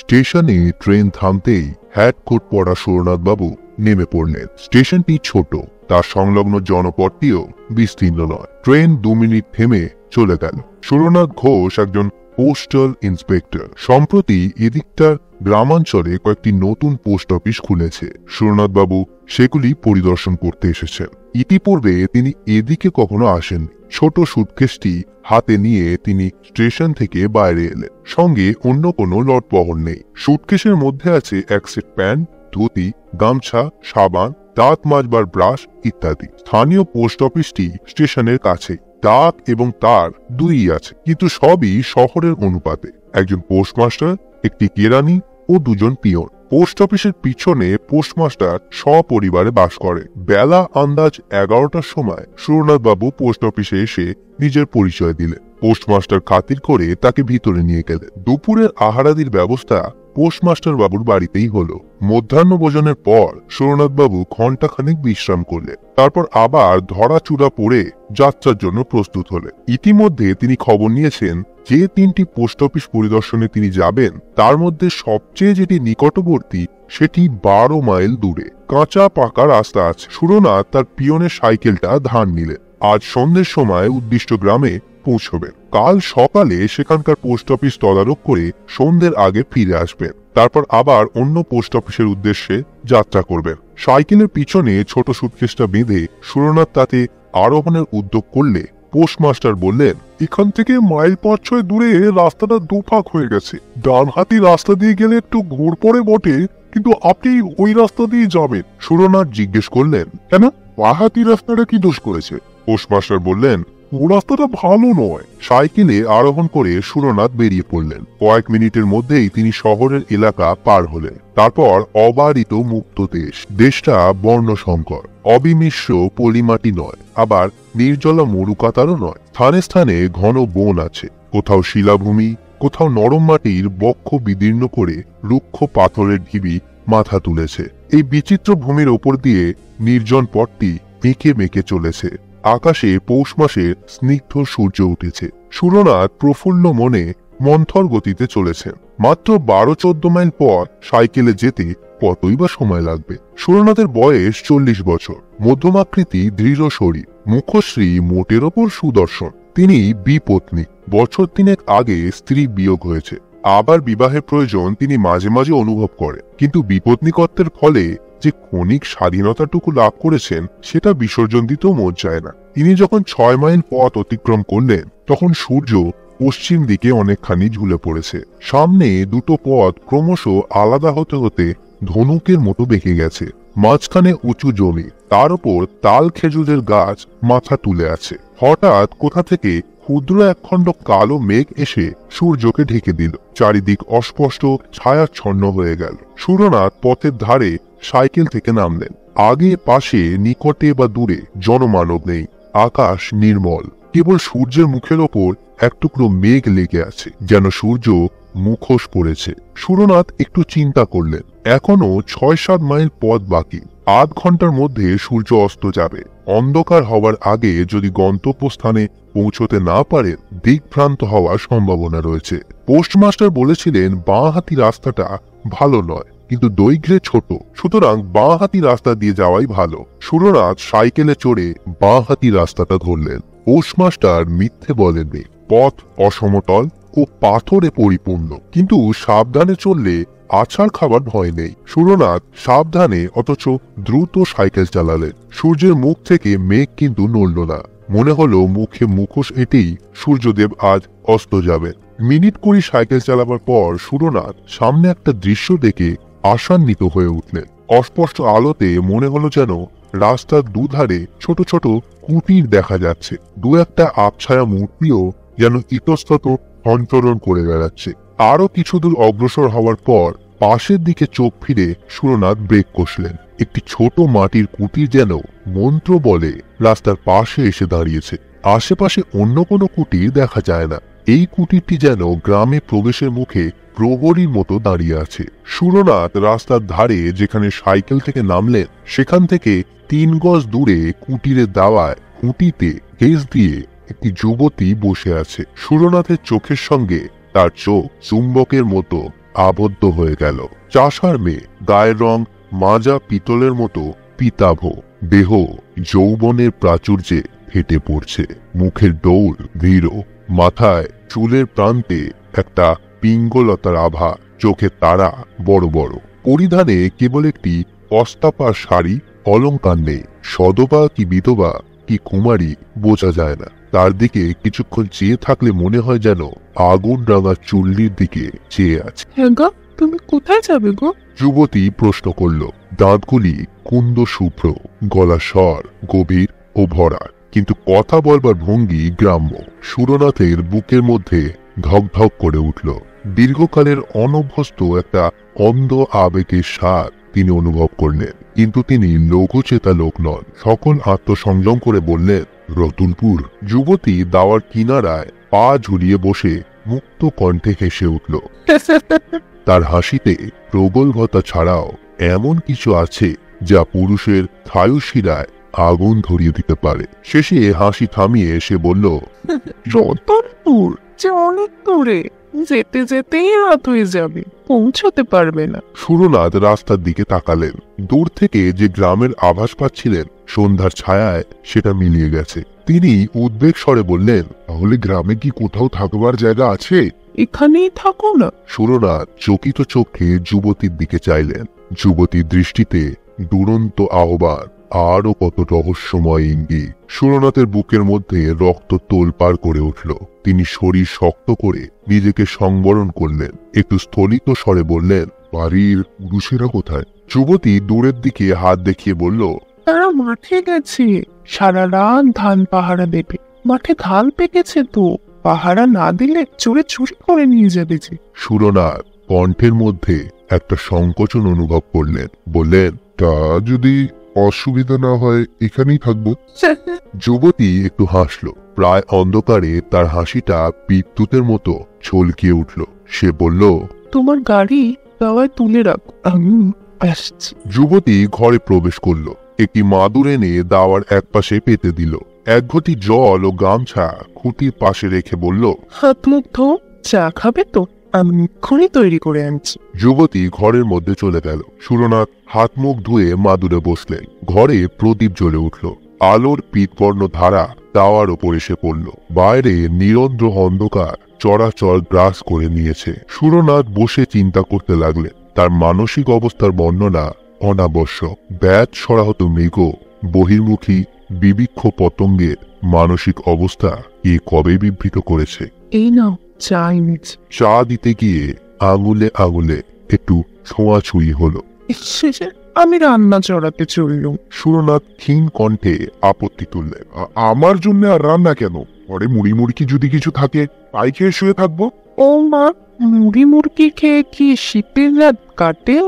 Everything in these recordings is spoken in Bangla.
স্টেশনে ট্রেন থামতেই হ্যাট কোট পরা সুরনাথ বাবু নেমে পড়লেন। স্টেশনটি ছোট, তার সংলগ্ন জনপদটিও বিস্তীর্ণ নয়। ট্রেন 2 মিনিট থেমে চলে গেল। সুরনাথ ঘোষ একজন পোস্টাল ইন্সপেক্টর। সম্প্রতি এদিকটার গ্রামাঞ্চলে কয়েকটি নতুন পোস্ট অফিস খুলেছে। সুরনাথ বাবু সেগুলি পরিদর্শন করতে এসেছেন। ইতিপূর্বে তিনি এদিকে কখনো আসেননি। ছোট সুটকেসটি হাতে নিয়ে তিনি স্টেশন থেকে বাইরে এলেন। সঙ্গে অন্য কোনো লটবহর নেই। সুটকেসের মধ্যে আছে এক সেট প্যান্ট, ধুতি, গামছা, সাবান, দাঁত মাজবার ব্রাশ ইত্যাদি। স্থানীয় পোস্ট অফিসটি স্টেশনের কাছেই। ডাক এবং তার দুই আছে, কিন্তু সবই শহরের অনুপাতে। একজন পোস্টমাস্টার, একটি কেরানি ও 2 জন পিয়ন। পোস্ট অফিসের পিছনে পোস্টমাস্টার সপরিবারে বাস করে। বেলা আন্দাজ 11টার সময় সুরনাথ বাবু পোস্ট অফিসে এসে নিজের পরিচয় দিলেন। পোস্টমাস্টার খাতির করে তাকে ভিতরে নিয়ে গেলেন। দুপুরের আহারাদির ব্যবস্থা পোস্টমাস্টার বাবুর বাড়িতেই হলো। মধ্যাহ্ন ভোজনের পর সুরনাথ বাবু ঘণ্টাখানেক বিশ্রাম করলেন। তারপর আবার ধরাচূড়া পড়ে যাত্রার জন্য প্রস্তুত হলেন। ইতিমধ্যে তিনি খবর নিয়েছেন যে 3টি পোস্ট অফিস পরিদর্শনে তিনি যাবেন, তার মধ্যে সবচেয়ে যেটি নিকটবর্তী সেটি 12 মাইল দূরে। কাঁচা পাকা রাস্তা আছে। সুরনাথ তার পিয়নের সাইকেলটা ধার নিলেন। আজ সন্ধ্যের সময় উদ্দিষ্ট গ্রামে পৌঁছবেন। কাল সকালে সেখানকার পোস্ট অফিস তদারক করে সন্ধ্যের আগে ফিরে আসবেন। তারপর আবার অন্য পোস্ট অফিসের উদ্দেশ্যে যাত্রা করবেন। সাইকেলের পিছনে ছোট সুটকেসটা বেঁধে সুরনাথ তাতে আরোহণের উদ্যোগ করলে পোস্টমাস্টার বললেন, এখান থেকে মাইল 5-6 দূরে রাস্তাটা দুভাগ হয়ে গেছে। ডানহাতি রাস্তা দিয়ে গেলে একটু ঘোর পড়ে বটে, কিন্তু আপনি ওই রাস্তা দিয়ে যাবেন। সুরনাথ জিজ্ঞেস করলেন, কেন, বাঁহাতি রাস্তাটা কি দোষ করেছে? পোস্টমাস্টার বললেন, ও রাস্তাটা ভালো নয়। সাইকেলে আরোহণ করে সুরনাথ বেরিয়ে পড়লেন। কয়েক মিনিটের মধ্যেই তিনি শহরের এলাকা পার হলেন। তারপর অবারিত মুক্ত দেশ। দেশটা বর্ণসংকর, অবিমিশ্র পলিমাটি নয়, আবার নির্জলা মরুকাতারও নয়। স্থানে স্থানে ঘন বন আছে। কোথাও শিলাভূমি, কোথাও নরম মাটির বক্ষ বিদীর্ণ করে রুক্ষ পাথরের ঢিবি মাথা তুলেছে। এই বিচিত্র ভূমির ওপর দিয়ে নির্জন পথটি মেঁকে মেঁকে চলেছে। আকাশে পৌষ মাসের স্নিগ্ধ সূর্য উঠেছে। সুরনাথ প্রফুল্ল মনে মন্থর গতিতে চলেছেন। মাত্র 12-14 মাইল পর সাইকেলে যেতে কতই বা সময় লাগবে। সুরনাথের বয়স 40 বছর। মধ্যমাকৃতি, দৃঢ় শরীর, মুখশ্রী মোটের ওপর সুদর্শন। তিনি বিপত্নী। বছর 3 আগে স্ত্রী বিয়োগ হয়েছে। আবার বিবাহের প্রয়োজন তিনি মাঝে মাঝে অনুভব করেন, কিন্তু বিপত্নীকত্বের ফলে যে ক্ষণিক স্বাধীনতাটুকু লাভ করেছেন সেটা বিসর্জন দিতেও মন চায় না। তিনি যখন 6 মাইল পথ অতিক্রম করলেন, তখন সূর্য পশ্চিম দিকে অনেকখানি ঝুলে পড়েছে। সামনে দুটো পথ ক্রমশ আলাদা হতে হতে ধনুকের মতো বেঁকে গেছে। মাঝখানে উঁচু জমি, তার উপর তাল খেজুরের গাছ মাথা তুলে আছে। হঠাৎ কোথা থেকে ক্ষুদ্র একখণ্ড কালো মেঘ এসে সূর্যকে ঢেকে দিল। চারিদিক অস্পষ্ট ছায়াচ্ছন্ন হয়ে গেল। সুরনাথ পথের ধারে সাইকেল থেকে নামলেন। আগে পাশে নিকটে বা দূরে জনমানব নেই। আকাশ নির্মল। কেবল সূর্যের মুখের ওপর এক টুকরো মেঘ লেগে আছে, যেন সূর্য মুখোশ পড়েছে। সুরনাথ একটু চিন্তা করলেন। এখনো 6-7 মাইল পথ বাকি। আধ ঘন্টার মধ্যে সূর্য অস্ত যাবে। অন্ধকার হওয়ার আগে যদি গন্তব্যস্থানে পৌঁছতে না পারেন, দিকভ্রান্ত হওয়ার সম্ভাবনা রয়েছে। পোস্টমাস্টার বলেছিলেন বাঁহাতি রাস্তাটা ভালো নয়, কিন্তু দৈর্ঘ্যে ছোট, সুতরাং বাঁহাতি রাস্তা দিয়ে যাওয়াই ভালো। সুরনাথ সাইকেলে চড়ে বাঁহাতি রাস্তাটা ধরলেন। পোস্টমাস্টার মিথ্যে বলেননি। পথ অসমতল ও পাথরে পরিপূর্ণ, কিন্তু সাবধানে চললে আছাড় খাবার ভয় নেই। সুরনাথ সাবধানে অথচ দ্রুত সাইকেল চালালেন। সূর্যের মুখ থেকে মেঘ কিন্তু নড়ল না। মনে হলো মুখে মুখোশ এঁটেই সূর্যদেব আজ অস্ত যাবেন। মিনিট 20 সাইকেল চালাবার পর সুরনাথ সামনে একটা দৃশ্য দেখে আশান্বিত হয়ে উঠলেন। অস্পষ্ট আলোতে মনে হলো যেন রাস্তার দুধারে ছোট ছোট কুটির দেখা যাচ্ছে। 2-1টা আবছায়া মূর্তিও যেন ইতস্তত সঞ্চরণ করে বেড়াচ্ছে। আরো কিছু দূর অগ্রসর হওয়ার পর পাশের দিকে চোখ ফিরে সুরনাথ ব্রেক কষলেন। একটি ছোট মাটির কুটির যেন মন্ত্র বলে রাস্তার পাশে এসে দাঁড়িয়েছে। আশেপাশে অন্য কোনো কুটির দেখা যায় না। এই কুটিরটি যেন গ্রামে প্রবেশের মুখে প্রহরীর মতো দাঁড়িয়ে আছে। সুরনাথ রাস্তার ধারে যেখানে সাইকেল থেকে নামলেন, সেখান থেকে 3 গজ দূরে কুটিরের দাওয়ায় খুঁটিতে হেস দিয়ে একটি যুবতী বসে আছে। সুরনাথের চোখের সঙ্গে তার চোখ চুম্বকের মতো আবদ্ধ হয়ে গেল। চাষার মেয়ে, গায়ের রং মাজা পিতলের মতো পিতাভ, দেহ যৌবনের প্রাচুর্যে ফেটে পড়ছে, মুখের ডৌল দৃঢ়, মাথায় চুলের প্রান্তে একটা পিঙ্গলতার আভা, চোখে তারা বড় বড়। পরিধানে কেবল একটি অস্তাপা শাড়ি, অলঙ্কার নেই। সদবা কি বিধবা কি কুমারী বোঝা যায় না। তার দিকে কিছুক্ষণ চেয়ে থাকলে মনে হয় যেন আগুন রাঙা চুল্লির দিকে চেয়ে আছে। হ্যাঁ গো, তুমি কোথায় যাবে গো? যুবতী প্রশ্ন করল। দাঁতগুলি কুন্দ শুভ্র, গলা স্বর গভীর ও ভরা, কিন্তু কথা বলবার ভঙ্গি গ্রাম্য। সুরনাথের বুকের মধ্যে ধকধক করে উঠল। দীর্ঘকালের অনভ্যস্ত একটা অন্ধ আবেগের স্বাদ তিনি অনুভব করলেন, কিন্তু তিনি লঘুচেতা লোক নন। সকল আত্মসংযম করে বললেন, রতুলপুর। যুবতী দাওয়ার কিনারায় পা ঝুলিয়ে বসে মুক্ত কণ্ঠে হেসে উঠল। তার হাসিতে প্রগল্ভতা ছাড়াও এমন কিছু আছে যা পুরুষের থায়ুশিরায় আগুন ধরিয়ে দিতে পারে। শেষে হাসি থামিয়ে সে বলল, রতনপুর যে অনেক দূরে, যেতে যেতেই রাত হয়ে যাবে, পৌঁছতে পারবে না। সুরনাথ রাস্তার দিকে তাকালেন। দূর থেকে যে গ্রামের আভাস পাচ্ছিলেন সন্ধ্যার ছায়ায়, সেটা মিলিয়ে গেছে। তিনি উদ্বেগ স্বরে বললেন, তাহলে গ্রামে কি কোথাও থাকবার জায়গা আছে? এখানেই থাকো না। সুরনাথ চকিত চোখে যুবতীর দিকে চাইলেন। যুবতীর দৃষ্টিতে দুরন্ত আহ্বান, আরো কত রহস্যময় ইঙ্গিত। সুরনাথের বুকের মধ্যে রক্ত তোলপাড় করে উঠল। তিনি শরীর শক্ত করে নিজেকে সংবরণ করলেন। একটু স্থলিত স্বরে বললেন, বাড়ির পুরুষেরা কোথায়? যুবতী দূরের দিকে হাত দেখিয়ে বলল, তারা মাঠে গেছে, সারা রাত ধান পাহারা দেবে। মাঠে ধান পেকেছে তো, পাহারা না দিলে চোরে চুরি করে নিয়ে যাবে যে। সুরনাথ কণ্ঠের মধ্যে একটা সংকোচন অনুভব করলেন। বললেন, তা যদি অসুবিধা না হয় এখানেই থাকবো। যুবতী একটু হাসল। প্রায় অন্ধকারে তার হাসিটা বিদ্যুতের মতো ছলকিয়ে উঠল। সে বলল, তোমার গাড়ি দাওয়ায় তুলে রাখো, আমি আসছি। যুবতী ঘরে প্রবেশ করল। একটি মাদুর এনে দাওয়ার একপাশে পেতে দিল। এক ঘটি জল ও গামছা খুঁটির পাশে রেখে বলল, হাত মুখ ধো, চা খাবে তো? আমি এক্ষুনি তৈরি করে আনছি। যুবতী ঘরের মধ্যে চলে গেল। সুরনাথ হাত মুখ ধুয়ে মাদুরে বসলেন। ঘরে প্রদীপ জ্বলে উঠল। আলোর পীতবর্ণ ধারা দাওয়ার ওপর এসে পড়ল। বাইরে নিরন্ধ্র অন্ধকার চরাচর গ্রাস করে নিয়েছে। সুরনাথ বসে চিন্তা করতে লাগলেন। তার মানসিক অবস্থার বর্ণনা অনাবশ্যক। ব্যাট সরাহত মৃগ, বহির্মুখী বিবিক্ষ পতঙ্গের মানসিক অবস্থা এ কবে বিবৃত করেছে। এই নাও চা এনেছি। চা দিতে গিয়ে আঙুলে আঙুলে একটু ছোঁয়াছুঁই হলো। শেষে আমি রান্না চড়াতে চললুম। সুরনাথ ক্ষীণ কণ্ঠে আপত্তি তুললেন, আমার জন্য আর রান্না কেন? ঘরে মুড়ি মুড়কি যদি কিছু থাকে তাই খেয়ে শুয়ে থাকবো। ও মা, মুড়ি মুরগি খেয়ে কি শীতের রাত কাটে?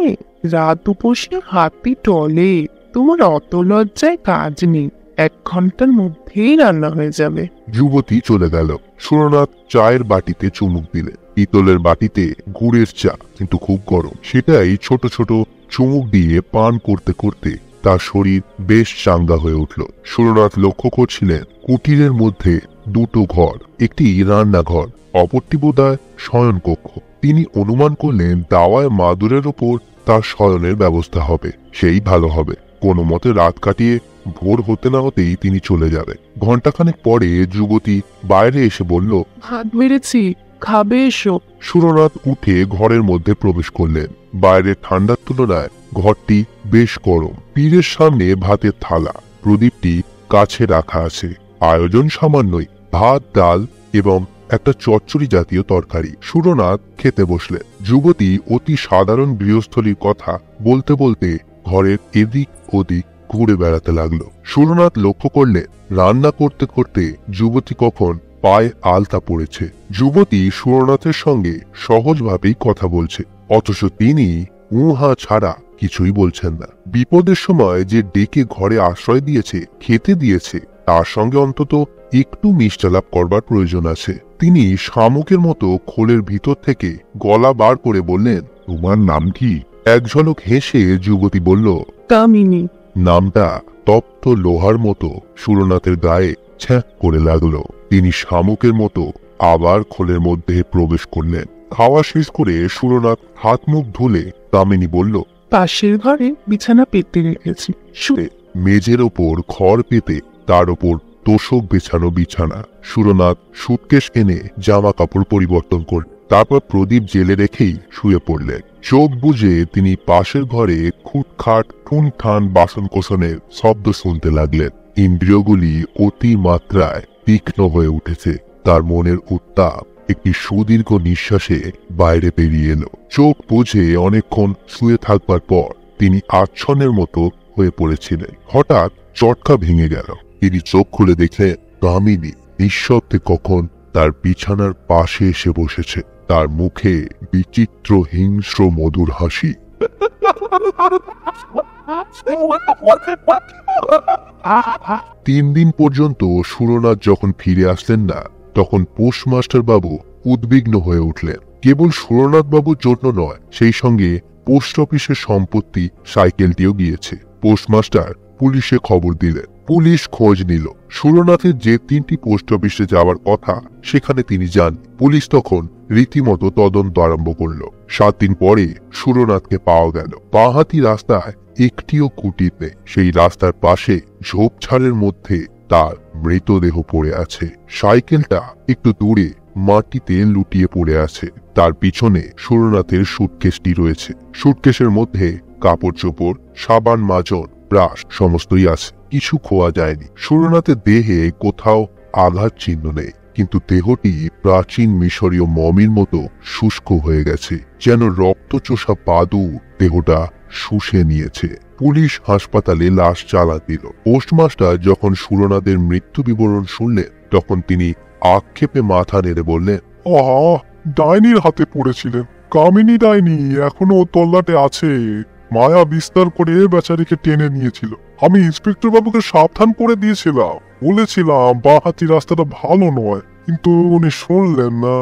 রাত উপসে হাতি টলে। তোমার অত লজ্জায় কাজ নেই, 1 ঘন্টার মধ্যেই রান্না হয়ে যাবে। যুবতী চলে গেল। সুরনাথ চায়ের বাটিতে চুমুক দিলেন। পিতলের বাটিতে গুড়ের চা, কিন্তু খুব গরম। সেটাই ছোট ছোট চুমুক দিয়ে পান করতে করতে তার শরীর বেশ চাঙ্গা হয়ে উঠল। সুরনাথ লক্ষ্য করছিলেন কুটিরের মধ্যে 2টো ঘর, একটি রান্নাঘর, অপরটি বোধহয় শয়নকক্ষ। তিনি অনুমান করলেন দাওয়ায় মাদুরের ওপর তার শয়নের ব্যবস্থা হবে। সেই ভালো হবে। কোনো মতে রাত কাটিয়ে ভোর হতে না হতেই তিনি চলে যাবেন। ঘণ্টাখানেক পরে যুবতী বাইরে এসে বলল, ভাত বেড়েছি, খাবে এসো। সুরনাথ উঠে ঘরের মধ্যে প্রবেশ করলেন। বাইরে ঠান্ডার তুলনায় ঘরটি বেশ গরম। পীরের সামনে ভাতের থালা, প্রদীপটি কাছে রাখা আছে। আয়োজন সামান্যই, ভাত, ডাল এবং একটা চচ্চড়ি জাতীয় তরকারি। সুরনাথ খেতে বসলেন। যুবতী অতি সাধারণ গৃহস্থলীর কথা বলতে বলতে ঘরের এদিক ওদিক ঘুরে বেড়াতে লাগলো। সুরনাথ লক্ষ্য করলেন রান্না করতে করতে যুবতী কখন পায়ে আলতা পড়েছে। যুবতী সুরনাথের সঙ্গে সহজভাবেই কথা বলছে, অথচ তিনি উহা ছাড়া কিছুই বলছেন না। বিপদের সময় যে ডেকে ঘরে আশ্রয় দিয়েছে, খেতে দিয়েছে, তার সঙ্গে অন্তত একটু মিষ্টালাপ করবার প্রয়োজন আছে। তিনি শামুকের মতো খোলের ভিতর থেকে গলা বার করে বললেন, তোমার নাম কি? এক ঝলক হেসে যুবতী বলল, কামিনী। নামটা তপ্ত লোহার মতো সুরনাথের গায়ে ছ্যাঁক করে লাগলো। তিনি শামুকের মতো আবার খোলের মধ্যে প্রবেশ করলেন। খাওয়া শেষ করে সুরনাথ হাত মুখ ধুলে কামিনী বলল, পাশের ঘরে বিছানা পেতে রেখেছি, শুয়ে। মেঝের ওপর খড় পেতে তার ওপর তোষক বেছানো বিছানা। সুরনাথ সুটকেস এনে জামা কাপড় পরিবর্তন করলেন, তারপর প্রদীপ জেলে রেখেই শুয়ে পড়লেন। চোখ বুজে তিনি পাশের ঘরে খুটখাট টুনঠান বাসন কোসনের শব্দ শুনতে লাগলেন। ইন্দ্রিয়গুলি অতি মাত্রায় তীক্ষ্ণ হয়ে উঠেছে। তার মনের উত্তাপ একটি সুদীর্ঘ নিঃশ্বাসে বাইরে বেরিয়ে এলো। চোখ বুজে অনেকক্ষণ শুয়ে থাকবার পর তিনি আচ্ছন্নের মতো হয়ে পড়েছিলেন। হঠাৎ চটকা ভেঙে গেল। তিনি চোখ খুলে দেখলেন কামিনী নিঃশব্দে কখন তার বিছানার পাশে এসে বসেছে। তার মুখে বিচিত্র হিংস্র মধুর হাসি। 3 দিন পর্যন্ত সুরনাথ যখন ফিরে আসলেন না, তখন পোস্টমাস্টার বাবু উদ্বিগ্ন হয়ে উঠলেন। কেবল সুরনাথ বাবুর জন্য নয়, সেই সঙ্গে পোস্ট অফিসের সম্পত্তি সাইকেলটিও গিয়েছে। পোস্টমাস্টার পুলিশে খবর দিলেন। পুলিশ খোঁজ নিল। সুরনাথের যে 3টি পোস্ট অফিসে যাওয়ার কথা সেখানে তিনি যান। পুলিশ তখন রীতিমতো তদন্ত আরম্ভ করল। 7 দিন পরে সুরনাথকে পাওয়া গেল। বাঁহাতি রাস্তায় একটিও কুটির নেই। সেই রাস্তার পাশে ঝোপঝাড়ের মধ্যে তার মৃতদেহ পড়ে আছে। সাইকেলটা একটু দূরে মাটিতে লুটিয়ে পড়ে আছে। তার পিছনে সুরনাথের সুটকেসটি রয়েছে। সুটকেসের মধ্যে কাপড় চোপড়, সাবান, মাজন, ব্রাশ সমস্তই আছে। কিছু খোয়া যায়নি। সুরনাথের দেহে কোথাও আঘাত চিহ্ন নেই, কিন্তু দেহটি প্রাচীন মিশরীয় মমির মতো শুষ্ক হয়ে গেছে, যেন রক্তচোষা বাদু দেহটা শুষে নিয়েছে। পুলিশ হাসপাতালে লাশ চালা দিল। পোস্টমাস্টার যখন সুরনাথের মৃত্যু বিবরণ শুনলেন, তখন তিনি আক্ষেপে মাথা নেড়ে বললেন, ডাইনির হাতে পড়েছিলেন। কামিনী ডাইনি এখনো তল্লাটে আছে। মায়া বিস্তার করে বেচারিকে টেনে নিয়েছিল। আমি ইন্সপেক্টর বাবুকে সাবধান করে দিয়েছিলাম, বলেছিলাম বাঁহাতি রাস্তাটা ভালো নয়, কিন্তু উনি শুনলেন না।